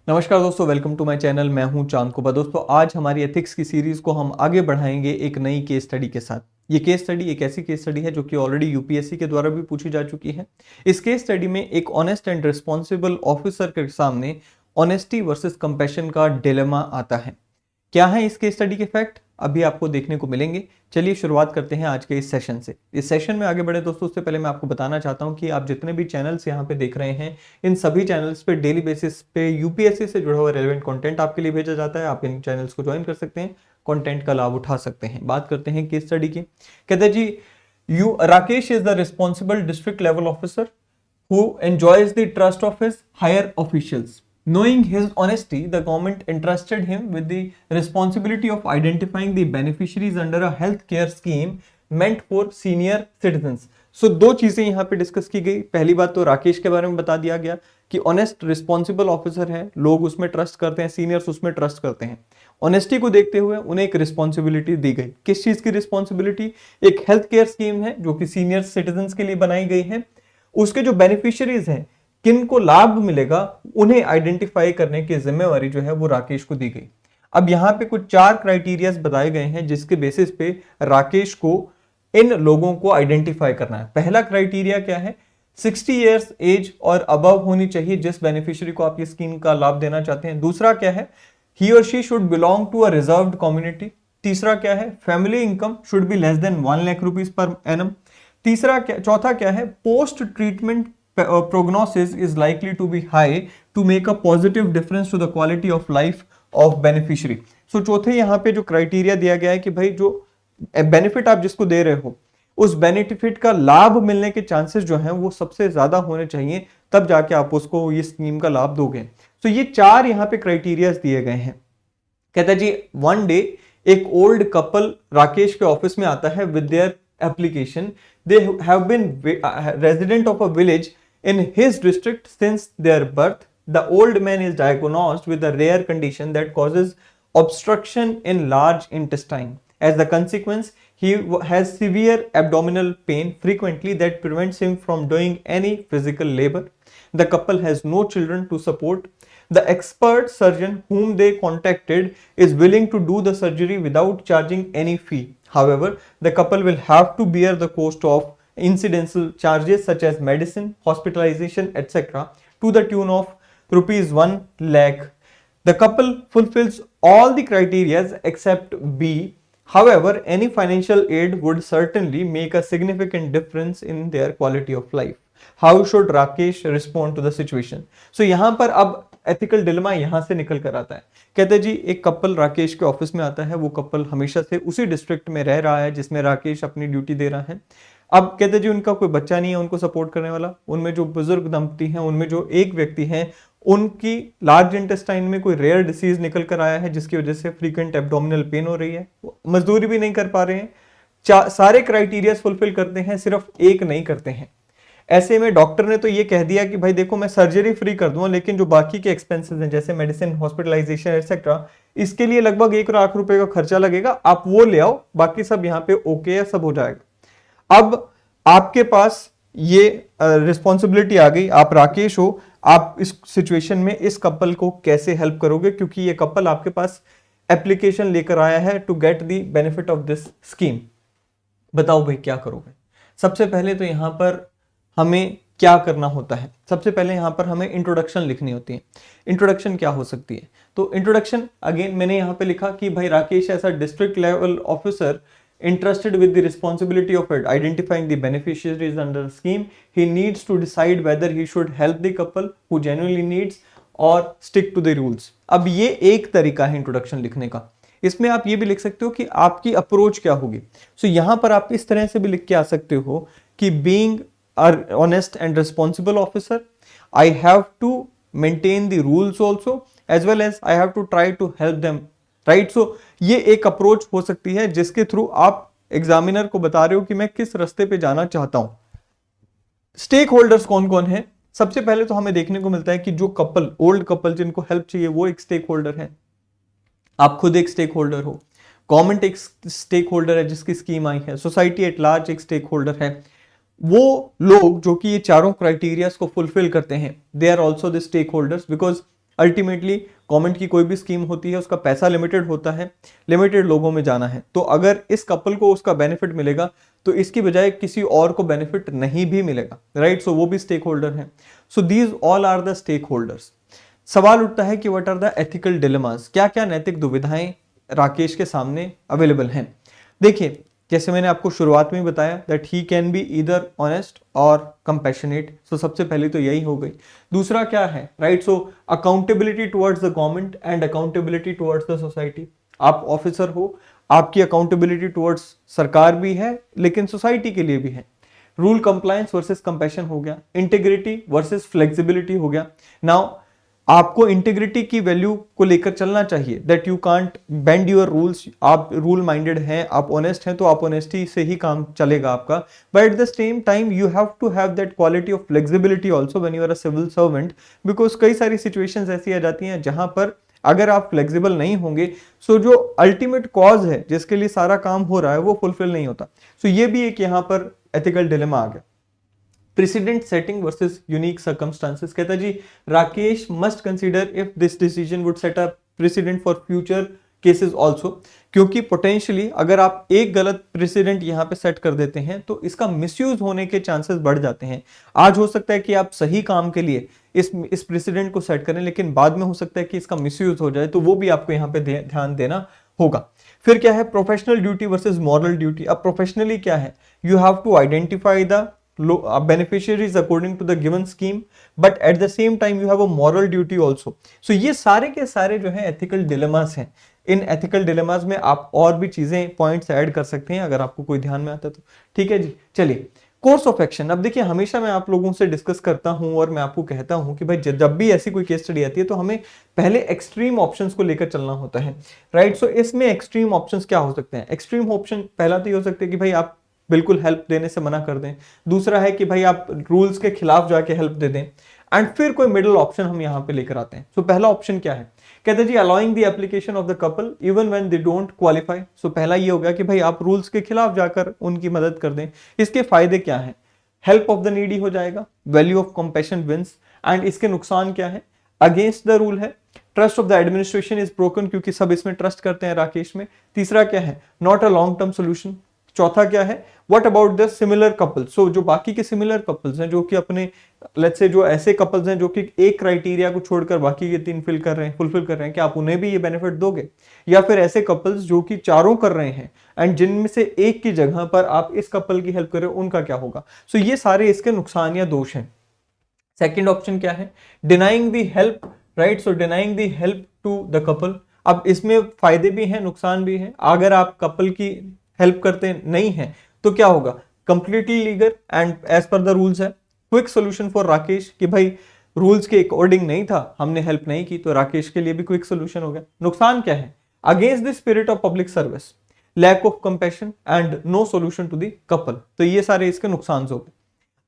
नमस्कार दोस्तों, welcome to my channel. मैं हूं चांद कुबा। दोस्तों, आज हमारी एथिक्स की सीरीज को हम आगे बढ़ाएंगे एक नई केस स्टडी के साथ। ये केस स्टडी एक ऐसी केस स्टडी है जो कि ऑलरेडी यूपीएससी के द्वारा भी पूछी जा चुकी है। इस केस स्टडी में एक ऑनेस्ट एंड रिस्पॉन्सिबल ऑफिसर के सामने ऑनेस्टी वर्सेस कंपैशन का डिलेमा आता है। क्या है इस केस स्टडी के फैक्ट, अभी आपको देखने को मिलेंगे। चलिए शुरुआत करते हैं आज के इस सेशन से। इस सेशन में आगे बढ़े दोस्तों, उससे पहले मैं आपको बताना चाहता हूं कि आप जितने भी चैनल्स यहां पे देख रहे हैं, इन सभी चैनल्स पे डेली बेसिस पे यूपीएससी से जुड़ा हुआ रेलेवेंट कंटेंट आपके लिए भेजा जाता है। आप इन चैनल्स को ज्वाइन कर सकते हैं, कंटेंट का लाभ उठा सकते हैं। बात करते हैं केस स्टडी की। कहते हैं जी, Rakesh is the responsible district level officer who enjoys the trust of his higher officials. Knowing his honesty, the government entrusted him with the responsibility of identifying the beneficiaries under a health care scheme meant for senior citizens. So दो चीजें यहाँ पे discuss की गई। पहली बात तो राकेश के बारे में बता दिया गया कि ऑनेस्ट रिस्पॉन्सिबल ऑफिसर है, लोग उसमें ट्रस्ट करते हैं, सीनियर्स उसमें ट्रस्ट करते हैं। ऑनेस्टी को देखते हुए उन्हें एक रिस्पॉन्सिबिलिटी दी गई। किस चीज की रिस्पॉन्सिबिलिटी? एक हेल्थ केयर स्कीम है जो कि सीनियर सिटीजन के लिए बनाई गई है। उसके जो बेनिफिशियरीज हैं, किन को लाभ मिलेगा, उन्हें आइडेंटिफाई करने की जिम्मेवारी जो है वो राकेश को दी गई। अब यहां पे कुछ 4 क्राइटेरियाज बताए गए हैं जिसके बेसिस पे राकेश को इन लोगों को आइडेंटिफाई करना है। पहला क्राइटेरिया क्या है? 60 इयर्स एज और अबव होनी चाहिए जिस बेनिफिशियरी को आप ये स्कीम का लाभ देना चाहते हैं। दूसरा क्या है? ही और she should belong to a reserved community. तीसरा क्या है? Family income should be less than 1 lakh rupees per annum. चौथा क्या है? Post treatment prognosis is likely to be high to make a positive difference to the quality of life of beneficiary. So चौथे यहाँ पे जो क्राइटेरिया दिया गया है कि भाई जो बेनिफिट आप जिसको दे रहे हो, उस बेनिफिट का लाभ मिलने के चांसेस जो हैं वो सबसे ज्यादा होने चाहिए, तब जाके आप उसको ये स्कीम का लाभ दोगे। तो ये 4 यहाँ पे क्राइटेरिया दिए गए हैं। कहता है जी, वन डे एक ओल्ड कपल राकेश के ऑफिस में आता है with their application. They have been resident of a village in his district since their birth. The old man is diagnosed with a rare condition that causes obstruction in large intestine. As the consequence, he has severe abdominal pain frequently that prevents him from doing any physical labor. The couple has no children to support. The expert surgeon whom they contacted is willing to do the surgery without charging any fee. However, the couple will have to bear the cost of incidental charges such as medicine, hospitalization, etc. to the tune of rupees 1 lakh. The couple fulfills all the criteria except B. However, any financial aid would certainly make a significant difference in their quality of life. How should Rakesh respond to the situation? So यहाँ पर अब ethical dilemma यहां से निकल कर आता है। कहते जी, एक कपल राकेश के ऑफिस में आता है। वो कपल हमेशा से उसी डिस्ट्रिक्ट में रह रहा है जिसमें राकेश अपनी ड्यूटी दे रहा है। अब कहते जी, उनका कोई बच्चा नहीं है उनको सपोर्ट करने वाला। उनमें जो बुजुर्ग दंपति हैं, उनमें जो एक व्यक्ति हैं, उनकी लार्ज इंटेस्टाइन में कोई रेयर डिसीज निकल कर आया है जिसकी वजह से फ्रीक्वेंट एब्डोमिनल पेन हो रही है। मजदूरी भी नहीं कर पा रहे हैं। सारे क्राइटेरिया फुलफिल करते हैं, सिर्फ एक नहीं करते हैं। ऐसे में डॉक्टर ने तो ये कह दिया कि भाई देखो, मैं सर्जरी फ्री कर दूंगा, लेकिन जो बाकी के एक्सपेंसेस हैं जैसे मेडिसिन, हॉस्पिटलाइजेशन एक्सेट्रा, इसके लिए लगभग 1 लाख रुपए का खर्चा लगेगा, आप वो ले आओ, बाकी सब यहाँ पे ओके है, सब हो जाएगा। अब आपके पास ये रिस्पॉन्सिबिलिटी आ गई, आप राकेश हो, आप इस सिचुएशन में इस कपल को कैसे हेल्प करोगे? क्योंकि ये कपल आपके पास एप्लीकेशन लेकर आया है to get the benefit of this scheme. बताओ भाई क्या करोगे? सबसे पहले तो यहां पर हमें क्या करना होता है? सबसे पहले यहां पर हमें इंट्रोडक्शन लिखनी होती है। इंट्रोडक्शन क्या हो सकती है? तो इंट्रोडक्शन अगेन मैंने यहां पे लिखा कि भाई राकेश ऐसा district level officer entrusted with the responsibility of identifying the beneficiaries under the scheme. He needs to decide whether he should help the couple who genuinely needs or stick to the rules. अब ये एक तरीका है introduction लिखने का। इसमें आप ये भी लिख सकते हो कि आपकी अप्रोच क्या होगी। सो यहां पर आप इस तरह से भी लिख के आ सकते हो कि being an honest and responsible officer, I have to maintain the rules also as well as I have to try to help them. Right? So ये एक अप्रोच हो सकती है जिसके थ्रू आप एग्जामिनर को बता रहे हो कि मैं किस रास्ते पे जाना चाहता हूं। स्टेक होल्डर्स कौन कौन है? सबसे पहले तो हमें देखने को मिलता है कि जो कपल, ओल्ड कपल जिनको हेल्प चाहिए, वो एक स्टेक होल्डर है। आप खुद एक स्टेक होल्डर हो, गवर्नमेंट एक स्टेक होल्डर है जिसकी स्कीम आई है, सोसाइटी एट लार्ज एक स्टेक होल्डर है। वो लोग जो कि ये चारों क्राइटेरियाज को फुलफिल करते हैं, they are also the stakeholders, because ultimately government की कोई भी स्कीम होती है उसका पैसा लिमिटेड होता है, लिमिटेड लोगों में जाना है। तो अगर इस कपल को उसका बेनिफिट मिलेगा तो इसकी बजाय किसी और को बेनिफिट नहीं भी मिलेगा, राइट। सो वो भी स्टेक होल्डर हैं। So these all are the stakeholders. सवाल उठता है कि what are the ethical dilemmas, क्या क्या नैतिक दुविधाएं राकेश के सामने अवेलेबल हैं। देखिए, जैसे मैंने आपको शुरुआत में बताया that he can be either honest और कंपैशनेट। सो सबसे पहले तो यही हो गई। दूसरा क्या है, right. So accountability towards the government and accountability towards the society. आप ऑफिसर हो, आपकी अकाउंटेबिलिटी टुवर्ड्स सरकार भी है लेकिन सोसाइटी के लिए भी है। रूल कंप्लायंस वर्सेस कंपैशन हो गया, इंटीग्रिटी वर्सेस फ्लेक्सिबिलिटी हो गया। नाउ आपको इंटीग्रिटी की वैल्यू को लेकर चलना चाहिए, that you can't bend your rules. आप रूल माइंडेड हैं, आप ऑनेस्ट हैं, तो आप ऑनेस्टी से ही काम चलेगा आपका। But at the same time you have to have that quality of flexibility also when you are a civil servant, because कई सारी सिचुएशंस ऐसी आ जाती हैं जहां पर अगर आप फ्लेक्सिबल नहीं होंगे सो जो अल्टीमेट कॉज है जिसके लिए सारा काम हो रहा है वो फुलफिल नहीं होता। सो ये भी एक यहाँ पर एथिकल डिलेमा आ गया। Precedent setting versus unique circumstances. कहता जी Rakesh must consider if this decision would set a precedent for future cases also, क्योंकि पोटेंशियली अगर आप एक गलत प्रेसिडेंट यहाँ पे सेट कर देते हैं तो इसका मिसयूज होने के चांसेस बढ़ जाते हैं। आज हो सकता है कि आप सही काम के लिए इस प्रेसिडेंट को सेट करें, लेकिन बाद में हो सकता है कि इसका मिसयूज हो जाए, तो वो भी आपको यहाँ पे ध्यान देना होगा। फिर क्या है, professional duty versus moral duty. अब प्रोफेशनली क्या है, you have to identify the beneficiaries according to the given scheme, but at the same time you have a moral duty also. So ये सारे के सारे जो है ethical dilemmas हैं। इन ethical dilemmas में आप और भी चीजें पॉइंट्स ऐड कर सकते हैं अगर आपको कोई ध्यान में आता है तो। ठीक है जी, चलिए कोर्स ऑफ एक्शन। अब देखिए, हमेशा मैं आप लोगों से डिस्कस करता हूं और मैं आपको कहता हूं कि भाई जब भी ऐसी कोई केस स्टडी आती है तो हमें पहले एक्सट्रीम ऑप्शंस को लेकर चलना होता है, राइट। सो इसमें एक्सट्रीम ऑप्शंस क्या हो सकते हैं। एक्सट्रीम ऑप्शन पहला तो ये हो सकता है कि भाई आप बिल्कुल हेल्प देने से मना कर दें। दूसरा है कि भाई आप रूल्स के खिलाफ जाके हेल्प दे दें। एंड फिर कोई मिडिल ऑप्शन हम यहाँ पे लेकर आते हैं। सो पहला ऑप्शन क्या है, कहते हैं जी allowing the application of the couple even when they don't qualify. So पहला ये हो गया कि भाई आप रूल्स के खिलाफ जाकर उनकी मदद कर दें। इसके फायदे क्या है, हेल्प ऑफ द नीडी हो जाएगा, value of compassion wins. And इसके नुकसान क्या है, अगेंस्ट द रूल है, trust of the administration is broken, क्योंकि सब इसमें ट्रस्ट करते हैं राकेश में। तीसरा क्या है, not a long term solution. चौथा क्या है, what about the similar couples. So जो बाकी के सिमिलर कपल्स हैं जो कि अपने लेट्स से जो ऐसे कपल्स हैं जो कि एक क्राइटेरिया को छोड़कर बाकी के 3 फुलफिल कर रहे हैं, क्या आप उन्हें भी ये बेनिफिट दोगे। या फिर ऐसे कपल्स जो कि चारों कर रहे हैं एंड जिनमें से एक की जगह पर आप इस कपल की हेल्प कर रहे हो, उनका क्या होगा। सो ये सारे इसके नुकसान या दोष हैं। सेकेंड ऑप्शन क्या है, denying the help, right. So denying the help to the couple. अब इसमें फायदे भी हैं नुकसान भी हैं। अगर आप कपल की हेल्प करते नहीं है तो क्या होगा, completely legal and as per the rules है। क्विक सोल्यूशन फॉर राकेश कि भाई रूल्स के अकॉर्डिंग नहीं था, हमने हेल्प नहीं की, तो राकेश के लिए भी क्विक सोल्यूशन हो गया। नुकसान क्या है, against the spirit of public service, lack of compassion and no solution to the couple. तो ये सारे इसके नुकसान हो गए।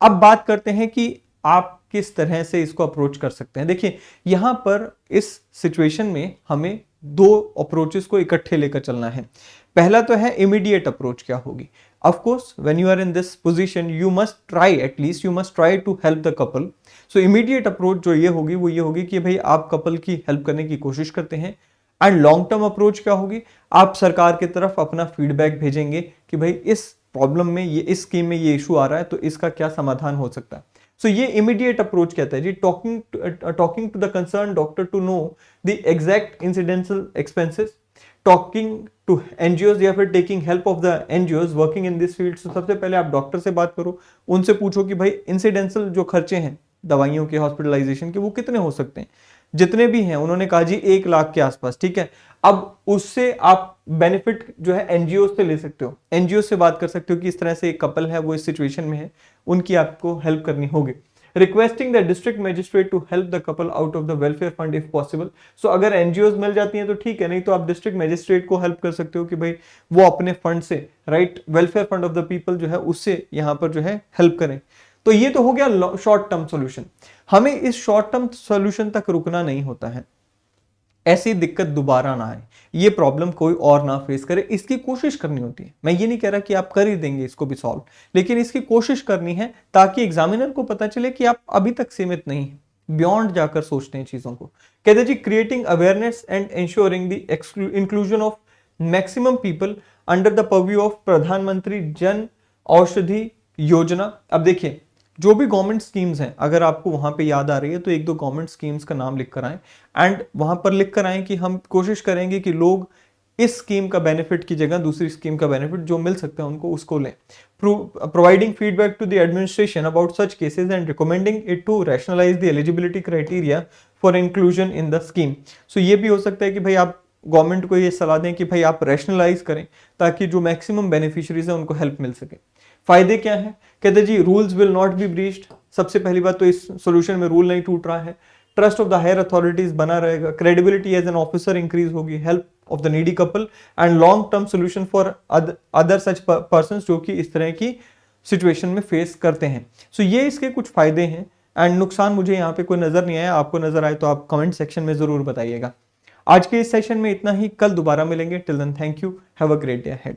अब बात करते हैं कि आप किस तरह से इसको अप्रोच कर सकते हैं। देखिए, यहां पर इस सिचुएशन में हमें 2 अप्रोचेस को इकट्ठे लेकर चलना है। पहला तो है इमीडिएट अप्रोच क्या होगी। Of course when you are in this position you must try, at least you must try to help the couple. So immediate approach जो ये होगी वो ये होगी कि भाई आप कपल की हेल्प करने की कोशिश करते हैं। एंड लॉन्ग टर्म अप्रोच क्या होगी, आप सरकार की तरफ अपना फीडबैक भेजेंगे कि भाई इस प्रॉब्लम में ये, इस स्कीम में ये इशू आ रहा है, तो इसका क्या समाधान हो सकता है। सो ये इमीडिएट अप्रोच कहता है जी talking to the concern doctor to know the exact incidental expenses, talking to NGOs या फिर taking help of the NGOs working in this field. सबसे पहले आप डॉक्टर से बात करो, उनसे पूछो कि भाई इंसिडेंशियल जो खर्चे हैं दवाइयों के, हॉस्पिटलाइजेशन के, वो कितने हो सकते हैं। जितने भी हैं, उन्होंने कहा जी 1 लाख के आसपास, ठीक है। अब उससे आप बेनिफिट जो है एनजीओ से ले सकते हो, एनजीओ से बात कर सकते हो कि इस तरह से एक कपल है, वो इस सिचुएशन में है, उनकी आपको हेल्प करनी होगी। Requesting the district magistrate to help the couple out of the welfare fund if possible. So अगर एनजीओज मिल जाती हैं तो ठीक है, नहीं तो आप डिस्ट्रिक्ट मजिस्ट्रेट को हेल्प कर सकते हो कि भाई वो अपने फंड से, right, welfare fund of the people जो है उससे यहाँ पर जो है हेल्प करें। तो ये तो हो गया शॉर्ट टर्म सोल्यूशन। हमें इस शॉर्ट टर्म सोल्यूशन तक रुकना नहीं होता है। ऐसी दिक्कत दोबारा ना आए, ये प्रॉब्लम कोई और ना फेस करे, इसकी कोशिश करनी होती है। मैं ये नहीं कह रहा कि आप कर ही देंगे इसको भी सॉल्व, लेकिन इसकी कोशिश करनी है ताकि एग्जामिनर को पता चले कि आप अभी तक सीमित नहीं है, बियॉन्ड जाकर सोचते हैं चीजों को। कहते हैं जी creating awareness and ensuring the inclusion of maximum people under the purview of Pradhanmantri Jan Aushadhi Yojana. अब देखिए जो भी गवर्नमेंट स्कीम्स हैं, अगर आपको वहां पे याद आ रही है तो एक दो गवर्नमेंट स्कीम्स का नाम लिख कर आए एंड वहां पर लिख कर आए कि हम कोशिश करेंगे कि लोग इस स्कीम का बेनिफिट की जगह दूसरी स्कीम का बेनिफिट जो मिल सकता है उनको उसको लें। Providing feedback to the administration about such cases and recommending it to rationalise the eligibility criteria for inclusion in the scheme. So ये भी हो सकता है कि भाई आप गवर्नमेंट को ये सलाह दें कि भाई आप रैशनलाइज करें ताकि जो मैक्सिमम बेनिफिशियरीज है उनको हेल्प मिल सके। फायदे क्या है? कहते हैं जी rules will not be breached. सबसे पहली बात तो इस सोल्यूशन में रूल नहीं टूट रहा है। Trust of the higher authorities बना रहेगा। Credibility as an officer increase होगी। Help of the needy couple and long term solution for other such person जो कि इस तरह की सिचुएशन में फेस करते हैं। सो ये इसके कुछ फायदे हैं एंड नुकसान मुझे यहाँ पे कोई नजर नहीं आया। आपको नजर आए तो आप कमेंट सेक्शन में जरूर बताइएगा। आज के इस सेशन में इतना ही, कल दोबारा मिलेंगे। Till then thank you, have a great day ahead.